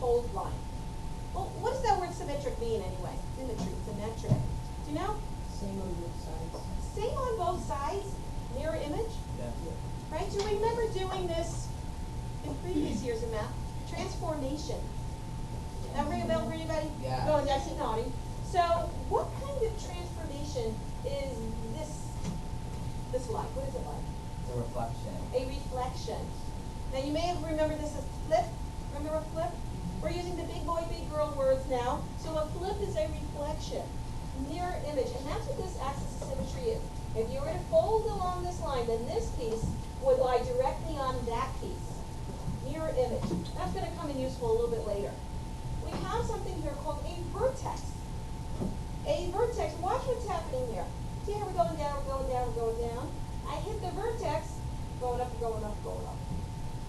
fold line. Well, what does that word symmetric mean anyway? Symmetry, symmetric. Do you know? Same on both sides. Same on both sides, mirror image. Yeah. Right? Do you remember doing this in previous years in math? Transformation. That ring a bell for anybody? Yeah. No, I see nodding. So, what kind of transformation is this like? What is it like? It's a reflection. A reflection. Now, you may have remembered this as flip. Remember a flip? We're using the big boy, big girl words now. So, a flip is a reflection, mirror image, and that's what this axis of symmetry is. If you were to fold along this line, then this piece would lie directly on that piece. Mirror image. That's going to come in useful a little bit later. We have something here called a vertex. A vertex. Watch what's happening here. See how we're going down, we're going down, we're going down. I hit the vertex, going up, going up, going up.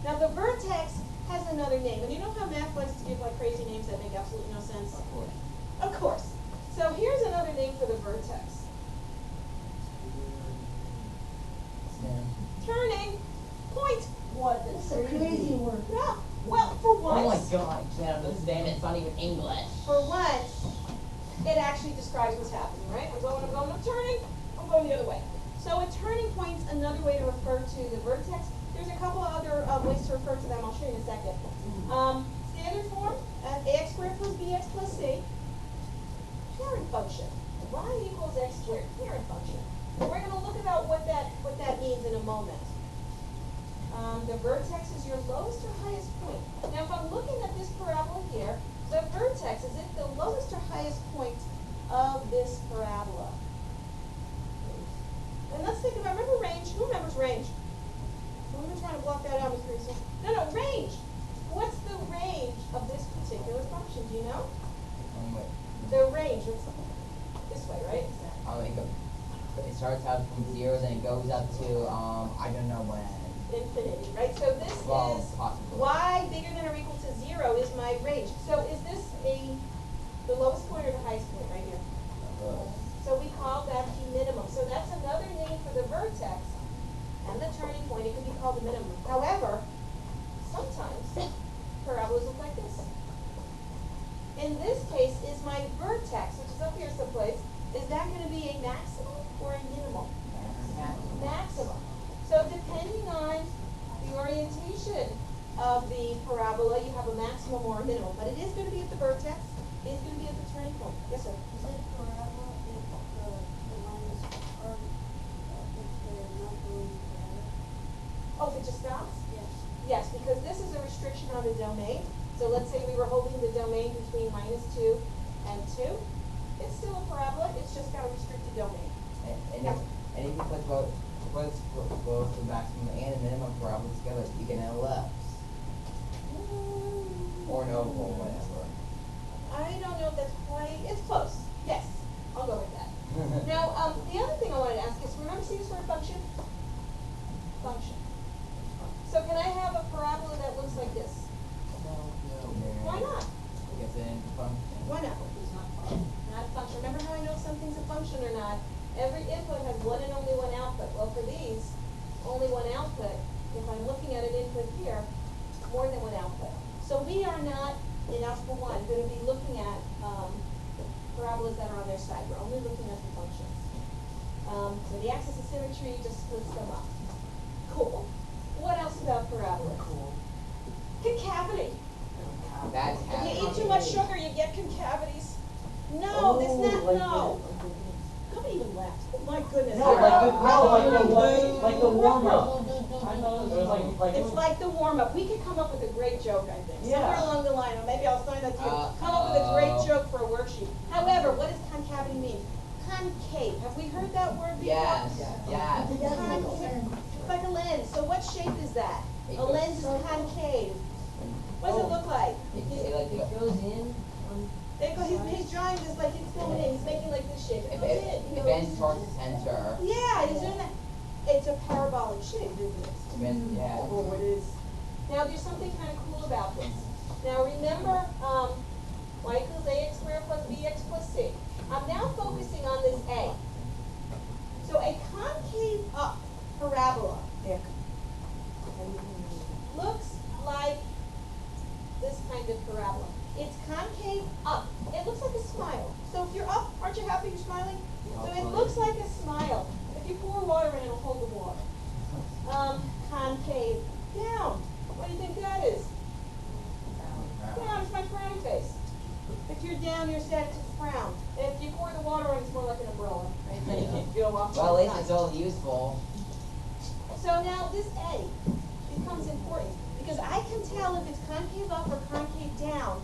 Now the vertex has another name. And you know how math likes to give like crazy names that make absolutely no sense? Of course. Of course. So here's another name for the vertex. Turning point. What? That's a crazy word. No. Well, for once. Oh my god, I can't understand it. It's not even English. For once, it actually describes what's happening, right? I'm going, I'm turning, I'm going the other way. So a turning point's another way to refer to the vertex. There's a couple of other ways to refer to them. I'll show you in a second. Standard form, ax squared plus bx plus c. Parent function. Y equals x squared. Parent function. And we're going to look about what that means in a moment. The vertex is your lowest or highest point. Now, if I'm looking at this parabola here, the vertex is it the lowest or highest point of this parabola? And let's think about, remember range? Who remembers range? Someone's trying to block that out, Ms. Grieser. No, range. What's the range of this particular function? Do you know? The range. It's this way, right? It starts out from 0, then it goes up to, I don't know when. Infinity, right? So this is possibly. y bigger than or equal to 0 is my range. So is this the lowest point or the highest point right here? So we call that the minimum. So that's another name for the vertex and the turning point. It could be called the minimum. However, sometimes parabolas look like this. In this case, is my vertex, which is up here someplace, is that going to be a maximum or a minimum? Maximum. So depending on the orientation of the parabola, you have a maximum or a minimum. But it is going to be at the vertex. It is going to be at the turning point. Yes, sir? Is it parabola if the lines are, if they're not going forever? Oh, if it just stops? Yes. Yes, because this is a restriction on the domain. So let's say we were holding the domain between -2 and 2. It's still a parabola. It's just got a restricted domain. And if you put both the maximum and the minimum parabolas together, you get an ellipse. Or an oval, whatever. I don't know if that's quite, it's close. Yes, I'll go with that. Now, the other thing I wanted to ask is, remember see this word function? Function. So can I have a parabola that looks like this? No. Why not? Because it ain't a function. Why not? It's not a function. Not a function. Remember how I know if something's a function or not? Every input has one and only one output. Well, for these, only one output. If I'm looking at an input here, more than one output. So we are not, in algebra 1, going to be looking at parabolas that are on their side. We're only looking at the functions. So the axis of symmetry just splits them up. Cool. What else about parabolas? Cool. Concavity. That's If happening. you eat too much sugar, you get concavities. No, that's not, no. Nobody even laughed. Oh my goodness. No, like the warm up. I know it was like It's like the warm-up. We could come up with a great joke, I think. Yeah. Somewhere along the line, or maybe I'll sign that to you. Come up with a great joke for a worksheet. However, what does concavity mean? Concave. Have we heard that word before? Yes. Concave. It's like a lens. So what shape is that? A lens is concave. What does it look like? It goes in. He's drawing this like it's going in. He's making like this shape. It goes in. It bends towards the center. Yeah, he's doing that. It's a parabolic shape, isn't it? Yeah. Oh, it is. Now, there's something kind of cool about this. Now, remember, y equals ax squared plus bx plus c. I'm now focusing on this a. So, a concave up parabola looks like this kind of parabola. Just like a smile. If you pour water in, it'll hold the water. Concave down. What do you think that is? Down, it's my frowny face. If you're down, you're set to frown. If you pour the water on, it's more like an umbrella, right? Then you can go off. Well, at least it's all useful. So now this A becomes important because I can tell if it's concave up or concave down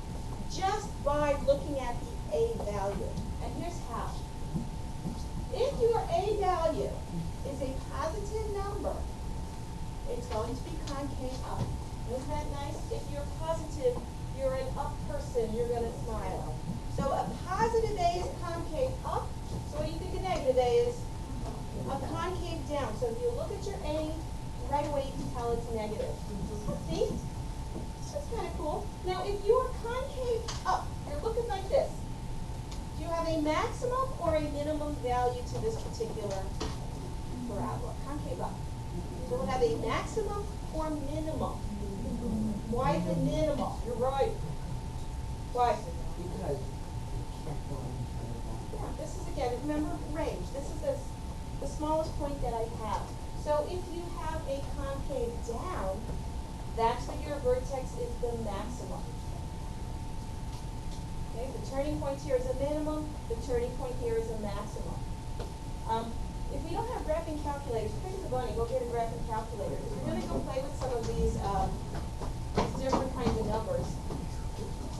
just by looking at the A value. And here's how. If your A value is a positive number, it's going to be concave up. Isn't that nice? If you're positive, you're an up person, you're going to smile. So a positive A is concave up. So what do you think a negative A is? A concave down. So if you look at your A, right away you can tell it's negative. See? That's kind of cool. Now if you're concave up, you're looking like this. Do you have a maximum or a minimum value to this particular parabola? Concave up. So we'll have a maximum or minimum. Why is it minimum? You're right. Why? Because you can't go any further. Yeah, this is again, remember range. This is the smallest point that I have. So if you have a concave down, that's when your vertex is the maximum. Okay, the turning point here is a minimum, the turning point here is a maximum. If we don't have graphing calculators, pick the bunny, go get a graphing calculator. We're going to go play with some of these different kinds of numbers.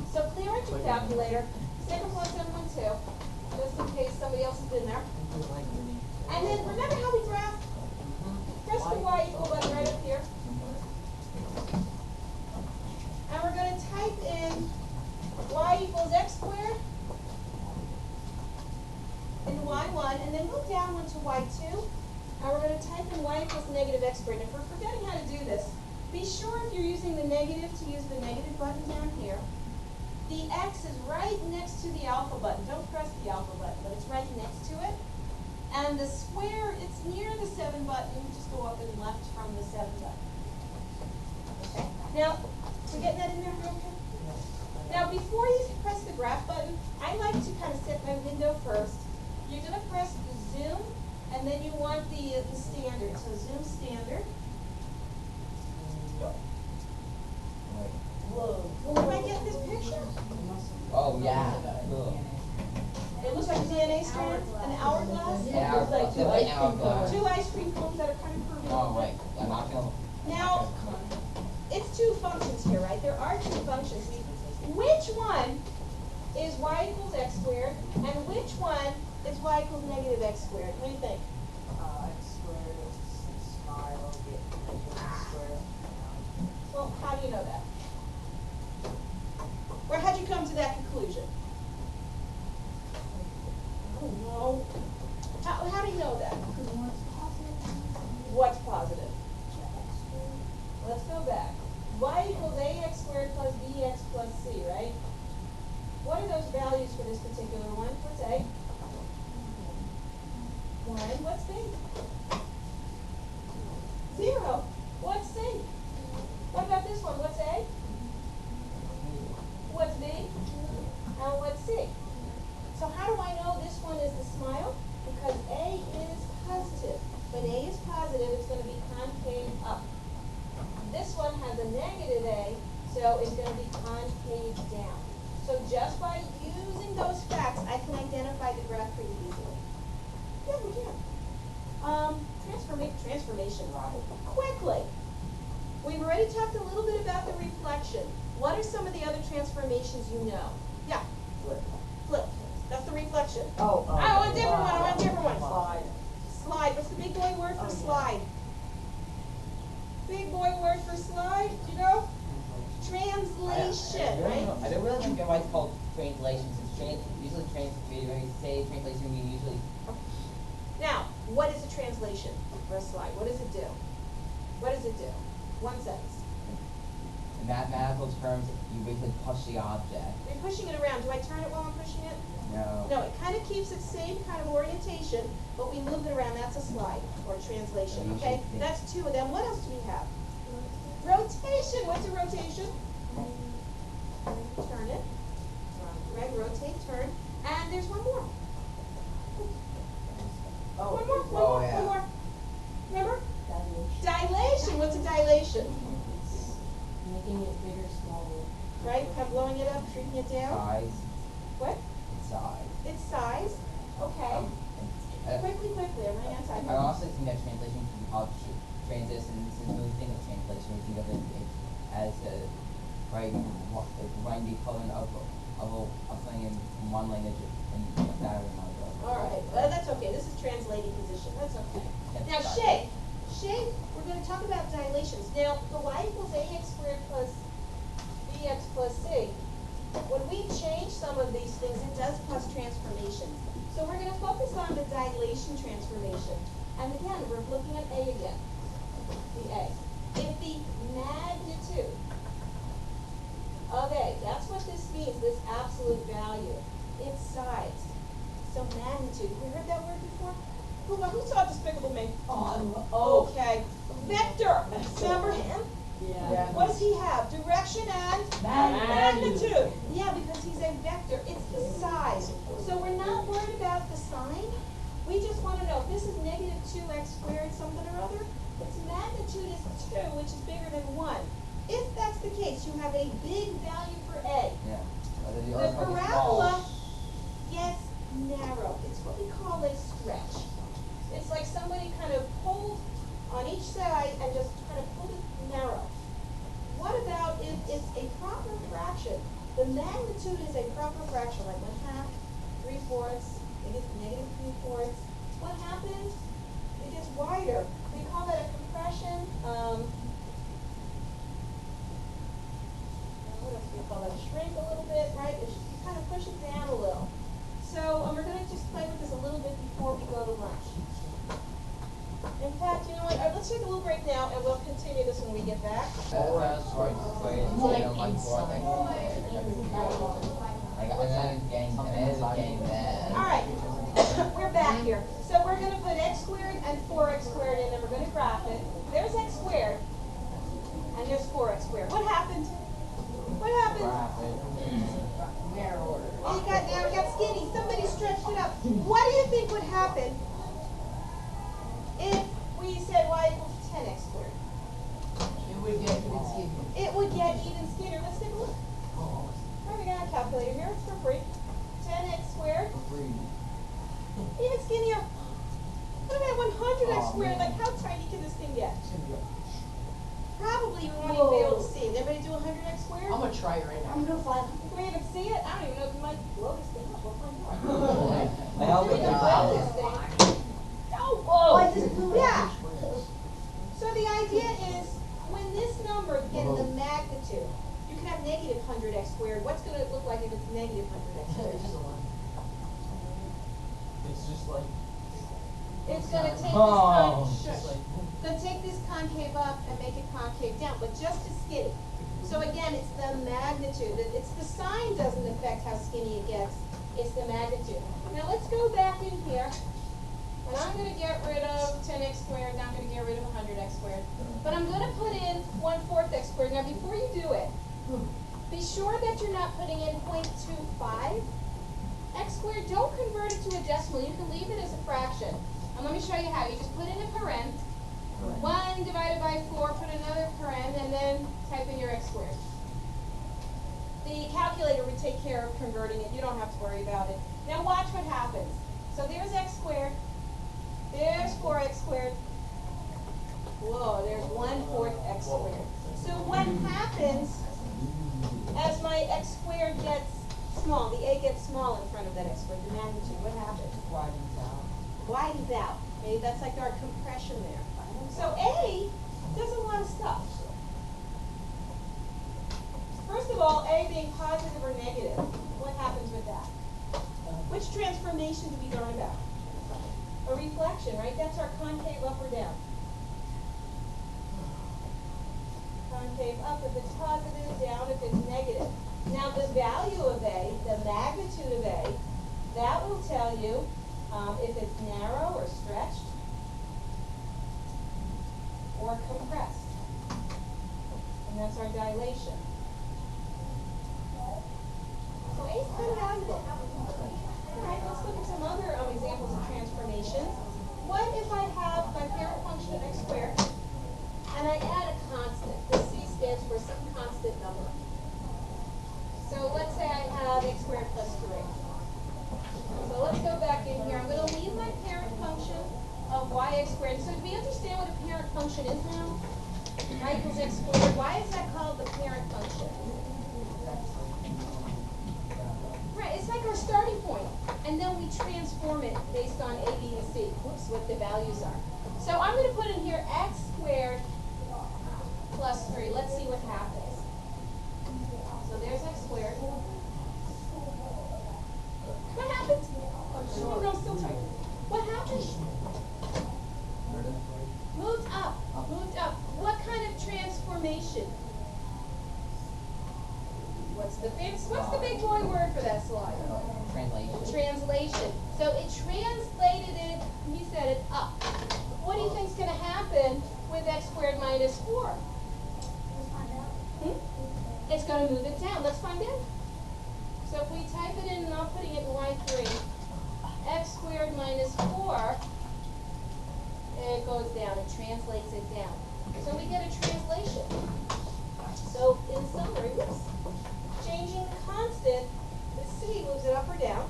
So clear out your calculator, stick a plus and 1, 2, just in case somebody else has been there. And then remember how we graph? Press the Y equal button right up here. And we're going to type in Y equals X squared in Y1, and then move down one to Y2. And we're going to type in Y equals negative X squared. And if we're forgetting how to do this, be sure if you're using the negative to use the negative button down here. The X is right next to the alpha button. Don't press the alpha button, but it's right next to it. And the square, it's near the 7 button. Just go up and left from the 7 button. Okay. Now, we're getting that in there real quick? Now, before you press the graph button, I like to kind of set my window first. You're going to press the zoom, and then you want the standard. So zoom standard. Whoa. Well, am I getting this picture? Oh, yeah. It looks like a DNA strand, an hourglass. Yeah, It looks like two definitely ice cream hourglass. cones. 2 ice cream cones that are kind of curvy. Oh, right. I'm not gonna. Now, it's 2 functions here, right? There are 2 functions. Which one is y equals x squared, and which one is y equals negative x squared? What do you think? X squared is smile, get negative x squared. Well, how do you know that? Or how'd you come to that conclusion? Oh, no. How do you know that? What's positive? Let's go back. Y equals ax squared plus bx plus c, right? What are those values for this particular one? What's a? 1. What's b? 0. What's c? What about this one? What's a? What's b? And what's c? So how do I know this one is the smile? Because a is positive. When a is positive, it's going to be concave up. This one has a negative a, so it's going to be concave down. So just by using those facts, I can identify the graph pretty easily. Yeah, we can. Transformation, Robin. Quickly. We've already talked a little bit about the reflection. What are some of the other transformations you know? Yeah. Flip. That's the reflection. Oh, I want a different one. I want a different one. Slide. Slide. What's the big boy word for slide? Big boy word for slide, you know? Translation, right? I don't really think why it's called translations. It's usually when you say translation, you usually. Now, what is a translation for a slide? What does it do? What does it do? One sentence. In mathematical terms, you basically push the object. You're pushing it around. Do I turn it while I'm pushing it? No. No, it kind of keeps its same kind of orientation, but we move it around. That's a slide or a translation, okay? That's 2 of them. What else do we have? Rotation. What's a rotation? Turn it. Right, rotate, turn. And there's one more. Oh. One more, Oh, yeah. one more. Remember? Dilation. Dilation, what's a dilation? It's making it bigger, smaller. Right, kind of blowing it up, shrinking it down? Size. What? Size. It's size, okay. Quickly, I'm running out of time. I also think that translation can be called transitions. When we think of translation, we think of it as writing the equivalent of something in one language and that in another. All right, that's okay. This is translating position. That's okay. That's Now, fine. shape, we're going to talk about dilations. Now, the y equals ax squared plus bx plus c. When we change some of these things, it does cause transformations. So we're going to focus on the dilation transformation. And again, we're looking at A again. The A. If the magnitude of A, that's what this means, this absolute value. Its size. So magnitude. Have we heard that word before? Who saw Despicable Me? Oh. Okay. Vector. Remember him? Yeah. What does he have? Direction and magnitude. Yeah, because he's a vector. It's the size. So we're not worried about the sign. We just want to know if this is negative 2x squared something or other, its magnitude is 2, which is bigger than 1. If that's the case, you have a big value for A. Yeah. The parabola gets narrow. It's what we call a stretch. It's like somebody kind of pulled on each side and just kind of pulled it narrow. What about if it's a proper fraction? The magnitude is a proper fraction, like 1/2, 3/4, maybe it's negative 3/4. What happens? It gets wider. We call that a compression. What else do we call that? Shrink a little bit, right? You kind of push it down a little. So we're going to just play with this a little bit before we go to lunch. In fact, you know what? Let's take a little break now, and we'll continue this when we get back. All right, we're back here. So we're going to put x squared and 4x squared in, and we're going to graph it. There's x squared, and there's 4x squared. What happened? What happened? Narrower. It got narrow, it got skinny. Somebody stretched it up. What do you think would happen if we said y equals 10x squared? It would get even skinnier. It would get even skinnier. Let's take a look. Oh, we got a calculator here. It's for free. 10x squared. Even skinnier. What about 100x squared? Like, how tiny can this thing get? Probably you won't even be able to see it. Everybody do 100x squared? I'm gonna try it right now. I'm gonna fly. Can we even see it? I don't even know if you might blow this thing up. We'll find out. I hope We it can blow this does. thing. Oh, whoa. I just blew it. Yeah. So the idea is, when this number gets the magnitude, you can have negative 100x squared. What's going to look like if it's negative 100x squared? It's just like. It's going to take Oh. going to take this concave up and make it concave down, but just as skinny. So again, it's the magnitude. It's the sign doesn't affect how skinny it gets. It's the magnitude. Now let's go back in here. And I'm going to get rid of 10x squared, and I'm going to get rid of 100x squared. But I'm going to put in 1/4 x squared. Now before you do it, be sure that you're not putting in 0.25 x squared. Don't convert it to a decimal. You can leave it as a fraction. And let me show you how. You just put in a paren. 1 divided by 4, put another paren, and then type in your x squared. The calculator would take care of converting it. You don't have to worry about it. Now watch what happens. So there's x squared. There's 4x squared. Whoa, there's 1/4 x squared. So what happens as my x squared gets small, the a gets small in front of that x squared, the magnitude, what happens? Widens out. Widens out. Okay, that's like our compression there. So A does a lot of stuff. First of all, A being positive or negative, what happens with that? Which transformation do we learn about? A reflection, right? That's our concave up or down. Concave up if it's positive, down if it's negative. Now the value of A, the magnitude of A, that will tell you if it's narrow or stretched or compressed. And that's our dilation. So A is kind of valuable. All right, let's look at some other examples of transformations. parent. So do we understand what a parent function is now? Y equals x squared. Why is that called the parent function? Right, it's like our starting point. And then we transform it based on A, B, and C. Whoops, what the values are. So I'm going to put in here x squared plus 3. Let's see what happens. So there's x squared. What happened? Oh, no, I'm still typing. What happened? Moved up. Moved up. What kind of transformation? What's the big boy word for that slide? Translation. Translation. So it translated it, he said it, up. What do you think's going to happen with x squared minus 4? It's going to move it down. Let's find out. So if we type it in, and I'm putting it in y3, x squared minus 4, it goes down. It translates it down. So we get a translation. So in summary, whoops, changing the constant, the c moves it up or down.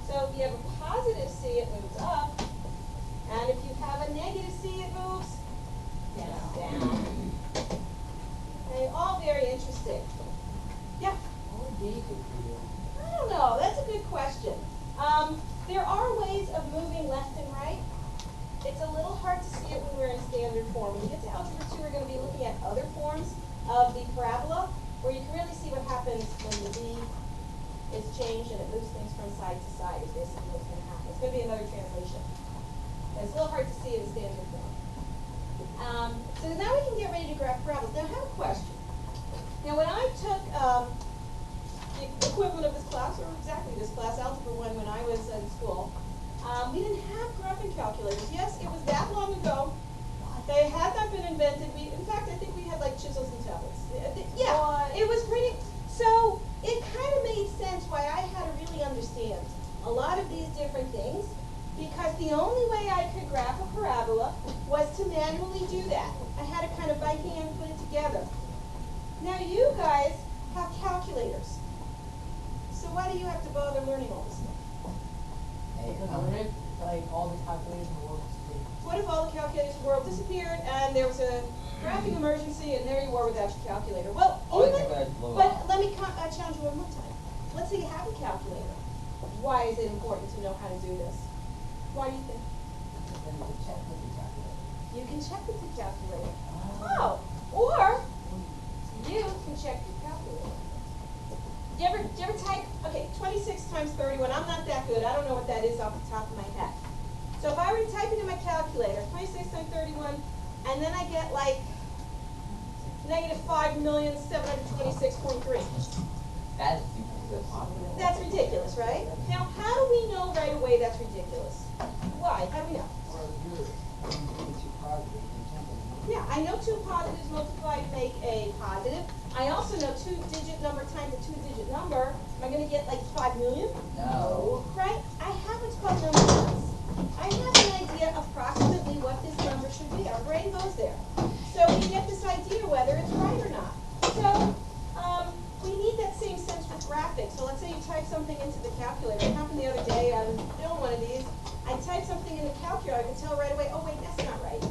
So if you have a positive c, it moves up. And if you have a negative c, it moves down. Okay, all very interesting. Yeah? I don't know. That's a good question. There are ways of moving left and right. It's a little hard to see it when we're in standard form. When you get to Algebra 2, we're going to be looking at other forms of the parabola, where you can really see what happens when the b is changed and it moves things from side to side. Is basically what's going to happen. It's going to be another translation. But it's a little hard to see in standard form. So now we can get ready to graph parabolas. Now I have a question. Now when I took the equivalent of this class, or exactly this class, Algebra 1, when I was in school, we didn't have graphing calculators. Yes, it was that long ago. They had not been invented. In fact, I think we had like chisels and tablets. Yeah, it was pretty. So it kind of made sense why I had to really understand a lot of these different things, because the only way I could graph a parabola was to manually do that. I had to kind of by hand put it together. Now you guys have calculators. So why do you have to bother learning all this stuff? Like all the calculators in the world disappeared. What if all the calculators in the world disappeared and there was a graphing emergency and there you were without your calculator? Well, but let me challenge you one more time. Let's say you have a calculator. Why is it important to know how to do this? Why do you think? You can check with your calculator. Oh, or you can check your calculator. Do you ever type, okay, 26 times 31, I'm not that good, I don't know what that is off the top of my head. So if I were to type it in my calculator, 26 times 31, and then I get like negative 5,726,3. That is ridiculous. That's ridiculous, right? Now, how do we know right away that's ridiculous? Why? How do we know? Yeah, I know two positives multiplied make a positive. I also know two-digit number times a two-digit number. Am I going to get like 5 million? No. Right? I have what's called number sense. I have an idea approximately what this number should be. Our brain goes there. So we get this idea whether it's right or not. So we need that same sense with graphics. So let's say you type something into the calculator. It happened the other day. I was doing one of these. I typed something in the calculator. I could tell right away, oh wait, that's not right.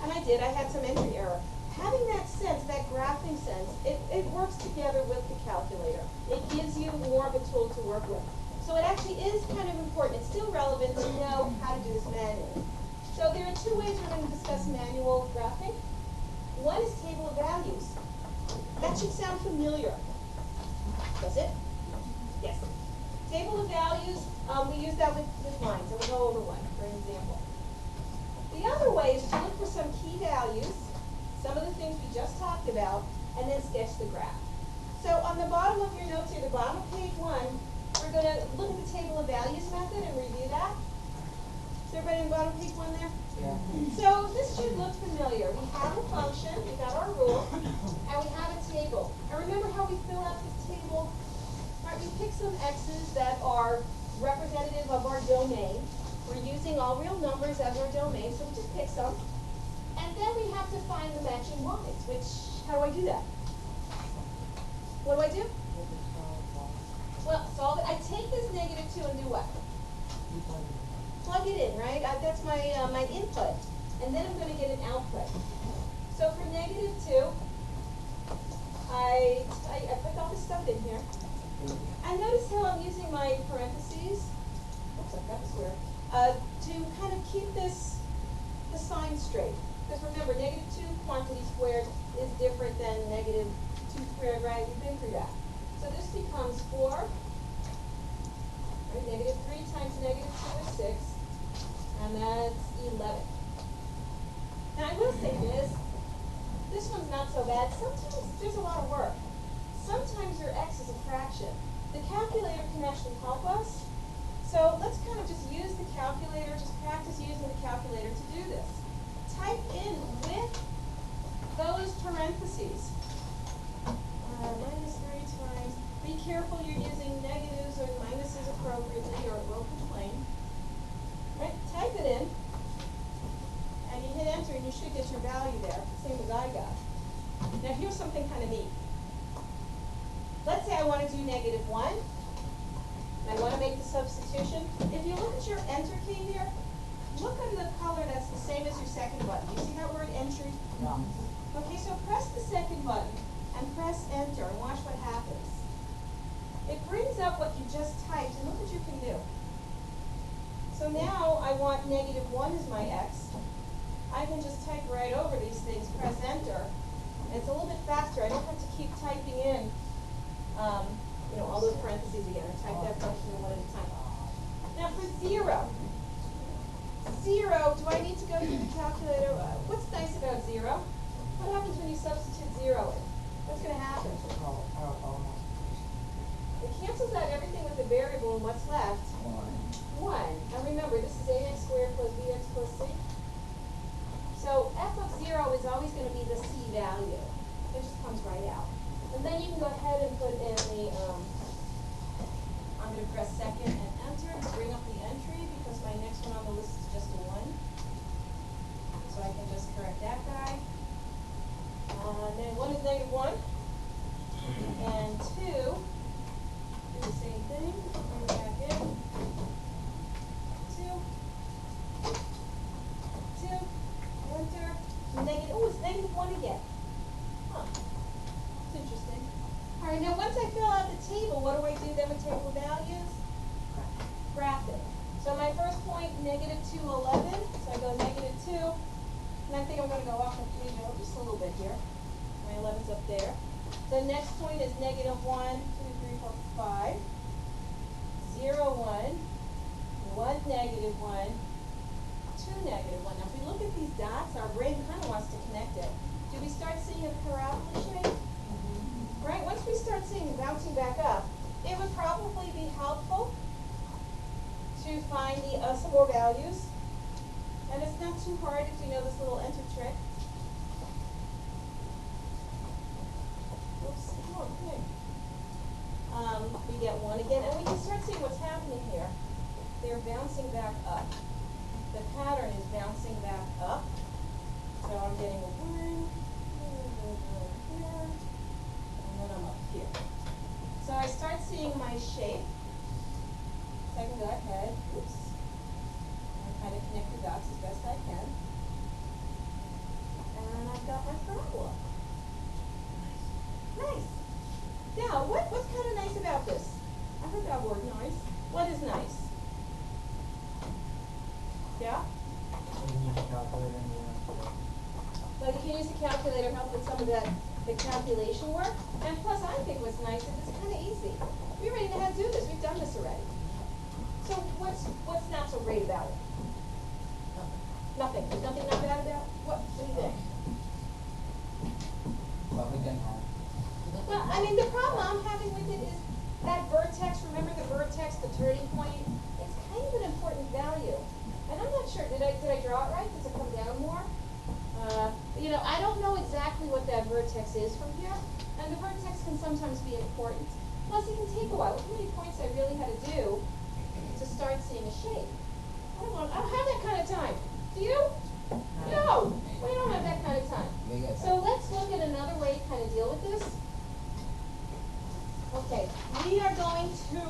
And I did. I had some entry error. Having that sense, that graphing sense, it works together with the calculator. It gives you more of a tool to work with. So it actually is kind of important. It's still relevant to know how to do this manually. So there are two ways we're going to discuss manual graphing. One is table of values. That should sound familiar. Does it? Yes. Table of values, we use that with lines, and we'll go over one for an example. The other way is to look for some key values, some of the things we just talked about, and then sketch the graph. So on the bottom of your notes here, the bottom of page 1, we're going to look at the table of values method and review that. Is everybody on the bottom of page 1 there? Yeah. So this should look familiar. We have a function, we got our rule, and we have a table. And remember how we fill out this table? Right, we pick some x's that are representative of our domain. We're using all real numbers as our domain, so we just pick some. And then we have to find the matching y's, which, how do I do that? What do I do? Well, solve it. I take this -2 and do what? Plug it in, right? That's my my input. and then I'm going to get an output. So for -2, I put all this stuff in here. And notice how I'm using my parentheses. Oops, I've got this word. To kind of keep the sign straight. Because remember, -2 quantity squared is different than -2 squared, right? We've been through that. So this becomes 4. Right? -3 times -2 is 6. And that's 11. Now I will say this one's not so bad. Sometimes there's a lot of work. Sometimes your x is a fraction. The calculator can actually help us. So let's kind of just use the calculator, just practice using the calculator to do this. Type in with those parentheses. -3 times. Be careful you're using negatives or minuses appropriately or it will complain. Right? Type it in. And you hit enter and you should get your value there, same as I got. Now here's something kind of neat. Let's say I want to do -1. And I want to make the substitution. If you look at your enter key here, look under the color that's the same as your second button. You see that word entry? Yeah. Okay, so press the second button and press enter and watch what happens. It brings up what you just typed and look what you can do. So now I want -1 as my x. I can just type right over these things, press enter, and it's a little bit faster. I don't have to keep typing in, all those parentheses again. I type that function in one at a time. Now for 0, do I need to go through the calculator? What's nice about 0? What happens when you substitute 0 in? What's going to happen? It cancels out everything with the variable, and what's left? 1. Now remember, this is ax squared plus bx plus c. So f of 0 is always going to be the c value. It just comes right out. And then you can go ahead and put in the, I'm going to press second and enter to bring up the entry because my next one on the list is just a 1. So I can just correct that guy. And then 1 is -1. And 2, do the same thing, bring it back in. 2, enter, it's -1 again. Huh, that's interesting. All right, now once I fill out the table, what do I do then with table values? Graph it. So my first point, -2, 11, so I go -2, and I think I'm going to go off the page just a little bit here. My 11's up there. The next point is -1, 2, 3, 4, 5, 0, 1, 1, -1, 2, -1. Now if we look at these dots, our brain kind of wants to connect it. Do we start seeing a parabola shape? Right? Once we start seeing it bouncing back up, it would probably be helpful to find some more values. And it's not too hard if you know this little enter trick. Oops, okay. We get 1 again, and we can start seeing what's happening here. They're bouncing back up. The pattern is bouncing back up. So I'm getting a 1, here, and then I'm up here. So I start seeing my shape. So I can go ahead, oops, and kind of connect the dots as best I can. And I've got my parabola. Nice. Now, what's kind of nice about this? I heard that word, nice. What is nice? Yeah? Well, you can use the calculator to help with some of the calculation work. And plus, I think what's nice is it's kind of easy. We already know how to do this. We've done this already. So what's not so great about it? Nothing. There's nothing not bad about it? What do you think? Well, we didn't have. Well, I mean, the problem I'm having with it is that vertex, remember the vertex, the turning point? It's kind of an important value. And I'm not sure, did I draw it right? Does it come down more? I don't know exactly what that vertex is from here. And the vertex can sometimes be important. Plus, it can take a while. Look how many points I really had to do to start seeing a shape. I don't have that kind of time. Do you? No, we don't have that kind of time. So let's look at another way to kind of deal with this. Okay, we are going to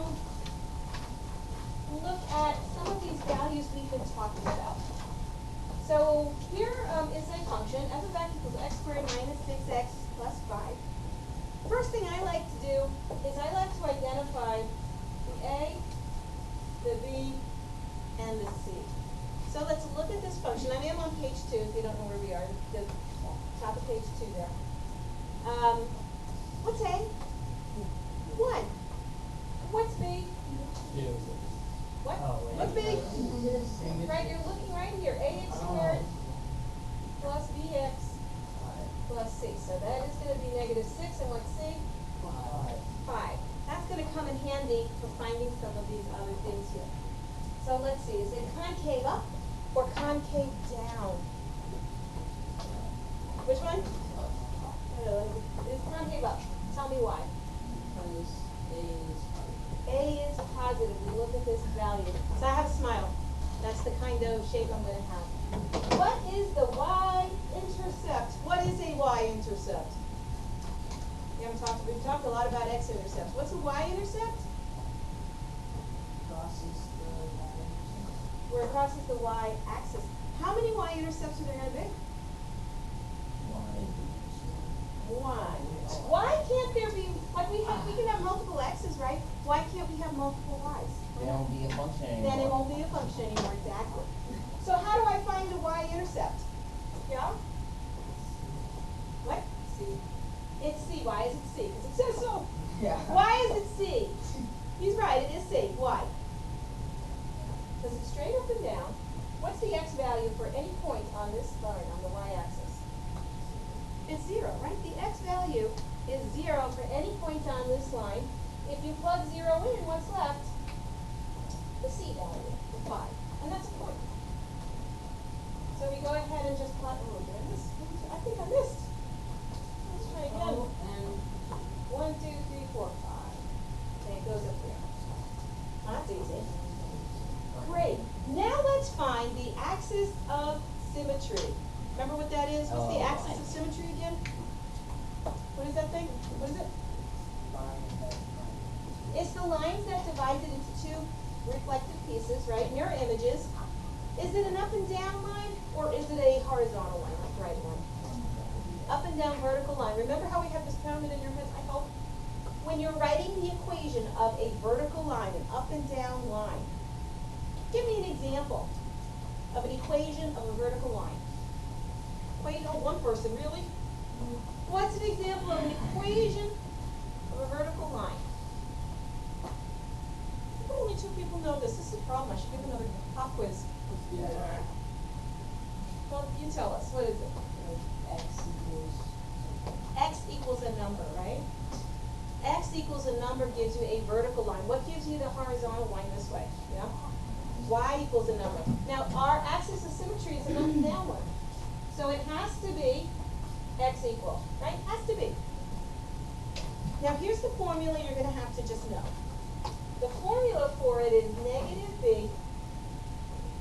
look at some of these values we've been talking about. So here is a function, f of x equals x squared minus 6x plus 5. First thing I like to do is I like to identify the a, the b, and the c. So let's look at this function. I am on page 2 if you don't know where we are, the top of page 2 there. What's a? 1. What's b? What? What's b? Right, you're looking right here. Ax squared plus bx plus c. So that is going to be negative 6, and what's c? 5. That's going to come in handy for finding some of these other things here. So let's see, is it concave up or concave down? Which one? It's concave up. Tell me why. Because A is positive. We look at this value. So I have a smile. That's the kind of shape I'm going to have. What is the y-intercept? What is a y-intercept? We've talked a lot about x-intercepts. What's a y-intercept? crosses the line. Where it crosses the y-axis. How many y-intercepts are there going to be? 1. Why can't there be, like we can have multiple x's, right? Why can't we have multiple y's? Then it won't be a function anymore. Then it won't be a function anymore, exactly. So how do I find the y-intercept? Yeah? What? C. It's C. Why is it C? Because it says so. Yeah. Why is it C? He's right, it is C. Why? Because it's straight up and down. What's the x value for any point on this line, on the y-axis? It's 0, right? The x value is 0 for any point on this line. If you plug 0 in, what's left? The c value, the 5. And that's a point. So we go ahead and just plot, oh, did I miss? I think I missed. Let's try again. And 1, 2, 3, 4, 5. And it goes up there. That's easy. Great. Now let's find the axis of symmetry. Remember what that is? What's the axis of symmetry again? What is that thing? What is it? It's the lines that divide it into 2 reflective pieces, right? Mirror images. Is it an up and down line, or is it a horizontal line, like right one? Up and down vertical line. Remember how we have this pyramid in your head, I hope? When you're writing the equation of a vertical line, an up and down line, give me an example of an equation of a vertical line. Equation, oh, one person, really? What's an example of an equation of a vertical line? Only 2 people know this. This is a problem. I should give another pop quiz. Well, you tell us. What is it? X equals a number, right? X equals a number gives you a vertical line. What gives you the horizontal line this way? Yeah? Y equals a number. Now, our axis of symmetry is an up and down one. So it has to be x equal, right? Has to be. Now, here's the formula you're going to have to just know. The formula for it is negative b,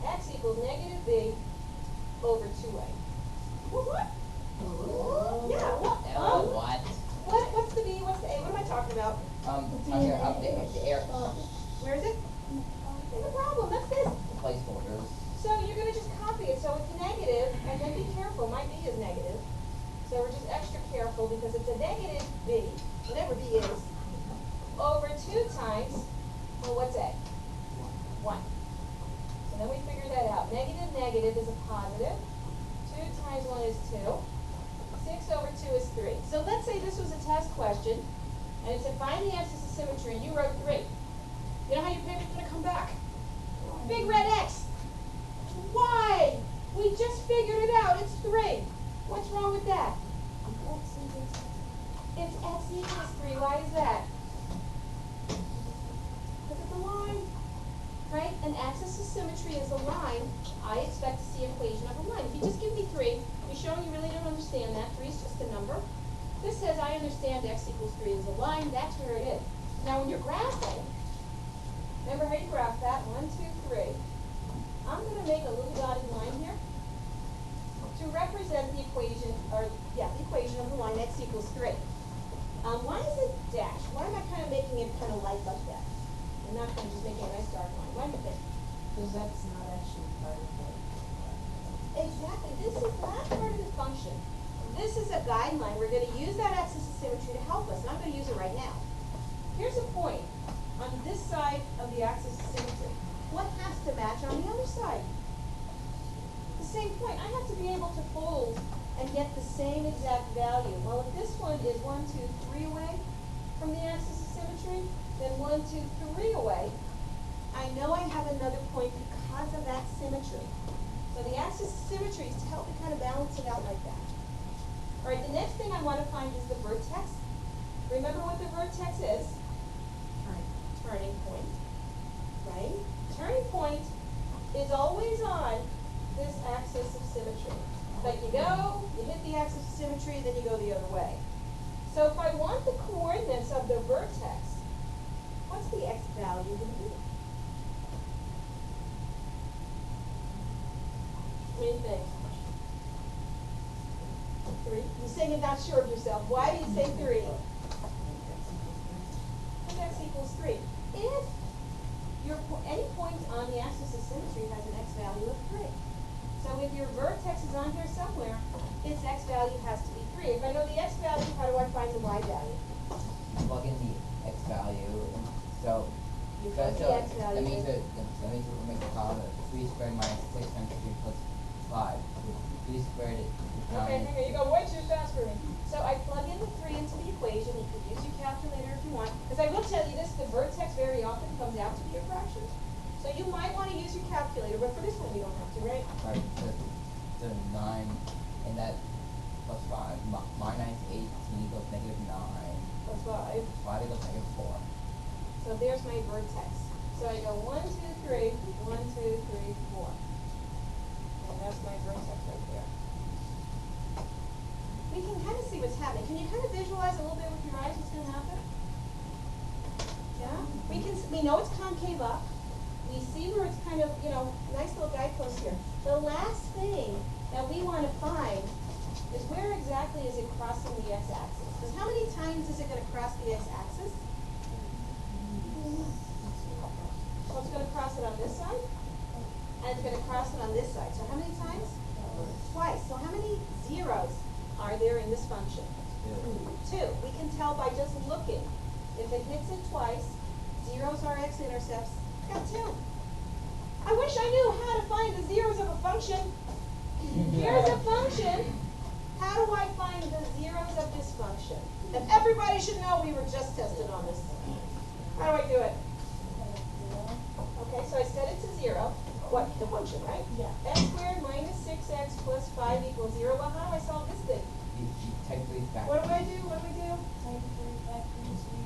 x equals negative b over 2a. What? Yeah, what? What's the b, what's the a? What am I talking about? Here, up there, the air. Where is it? No problem, that's this. The placeholders. So you're going to just copy it. So it's negative, and then be careful. My b is negative. So we're just extra careful because it's a negative b, whatever b is, over 2 times, well, what's a? 1. So then we figure that out. Negative negative is a positive. 2 times 1 is 2. 6 over 2 is 3. So let's say this was a test question, and it said find the axis of symmetry, and you wrote 3. You know how your paper's going to come back? Big red X. Why? We just figured it out. It's 3. What's wrong with that? It's x equals 3. Why is that? Look at the line. Right? An axis of symmetry is a line. I expect to see an equation of a line. If you just give me 3, you're showing you really don't understand that. 3 is just a number. This says I understand x equals 3 is a line. That's where it is. Now when you're graphing, remember how you graph that? 1, 2, 3. I'm going to make a little dotted line here to represent the equation, the equation of the line x equals 3. Why is it dashed? Why am I kind of making it kind of light like that? I'm not going to just make it a nice dark line. Why do you think? Because that's not actually part of it. Exactly, this is not part of the function. This is a guideline, we're gonna use that axis of symmetry to help us, and I'm gonna use it right now. Here's a point on this side of the axis of symmetry. What has to match on the other side? The same point, I have to be able to fold and get the same exact value. Well, if this one is 1, 2, 3 away from the axis of symmetry, then 1, 2, 3 away, I know I have another point because of that symmetry. So the axis of symmetry is to help me kind of balance it out like that. All right, the next thing I want to find is the vertex. Remember what the vertex is? Turning point, right? Turning point is always on this axis of symmetry. Like you go, you hit the axis of symmetry, then you go the other way. So if I want the coordinates of the vertex, what's the x value going to be? What do you think? 3? You're saying you're not sure of yourself. Why do you say 3? Because x equals 3. If any point on the axis of symmetry has an x value of 3. So if your vertex is on here somewhere, its x value has to be 3. If I know the x value, how do I find the y value? Plug in the x value, and so You plug the x value that means in. that means we'll make the column 3 squared minus 6 times 3 plus 5. 3 squared is 9. Okay, hang on, you go way too fast for me. So I plug in the 3 into the equation. You could use your calculator if you want. Because I will tell you this, the vertex very often comes out to be a fraction. So you might want to use your calculator, but for this one you don't have to, right? Right, so 9, and that plus 5. My 9 is 18 equals negative 9. Plus 5. 5 equals negative 4. So there's my vertex. So I go 1, 2, 3, 1, 2, 3, 4. And that's my vertex right there. We can kind of see what's happening. Can you kind of visualize a little bit with your eyes what's going to happen? Yeah? We know it's concave up. We see where it's kind of, nice little guidepost here. The last thing that we want to find is where exactly is it crossing the x-axis? Because how many times is it going to cross the x-axis? Well, it's going to cross it on this side, and it's going to cross it on this side. So how many times? Twice. So how many zeros are there in this function? 2. We can tell by just looking. If it hits it twice, zeros are x-intercepts. Got 2. I wish I knew how to find the zeros of a function. Here's a function. How do I find the zeros of this function? And everybody should know we were just tested on this. How do I do it? Okay, so I set it to 0. What? The function, right? Yeah. X squared minus 6x plus 5 equals 0. Well, how do I solve this thing? You type 3 back. What do I do? What do we do? Take 3 factors, you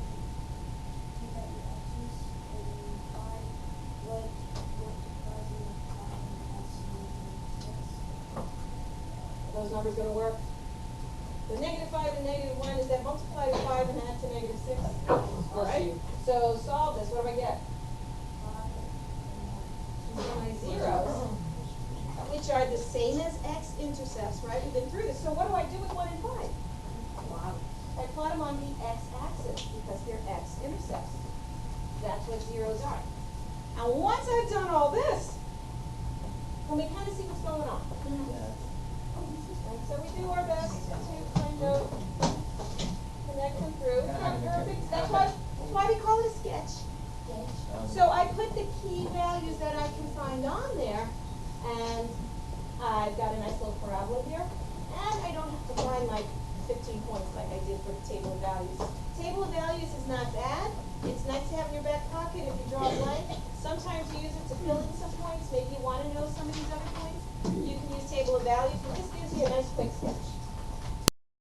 take out your x's, and then 5, what multiplying the 5 and that's Are those numbers going to work? The negative 5 and negative 1 is that multiply the 5 and add to negative 6. All right. So solve this. What do I get? 5 So my zeros, which are the same as x-intercepts, right? We've been through this. So what do I do with 1 and 5? I plot them on the x-axis because they're x-intercepts. That's what zeros are. And once I've done all this, can we kind of see what's going on? Right, so we do our best to kind of connect them through. It's not perfect. That's why we call it a sketch. So I put the key values that I can find on there, and I've got a nice little parabola here, and I don't have to find like 15 points like I did for the table of values. Table of values is not bad. It's nice to have in your back pocket if you draw a blank. Sometimes you use it to fill in some points. Maybe you want to know some of these other points. You can use table of values, but this gives you a nice quick sketch.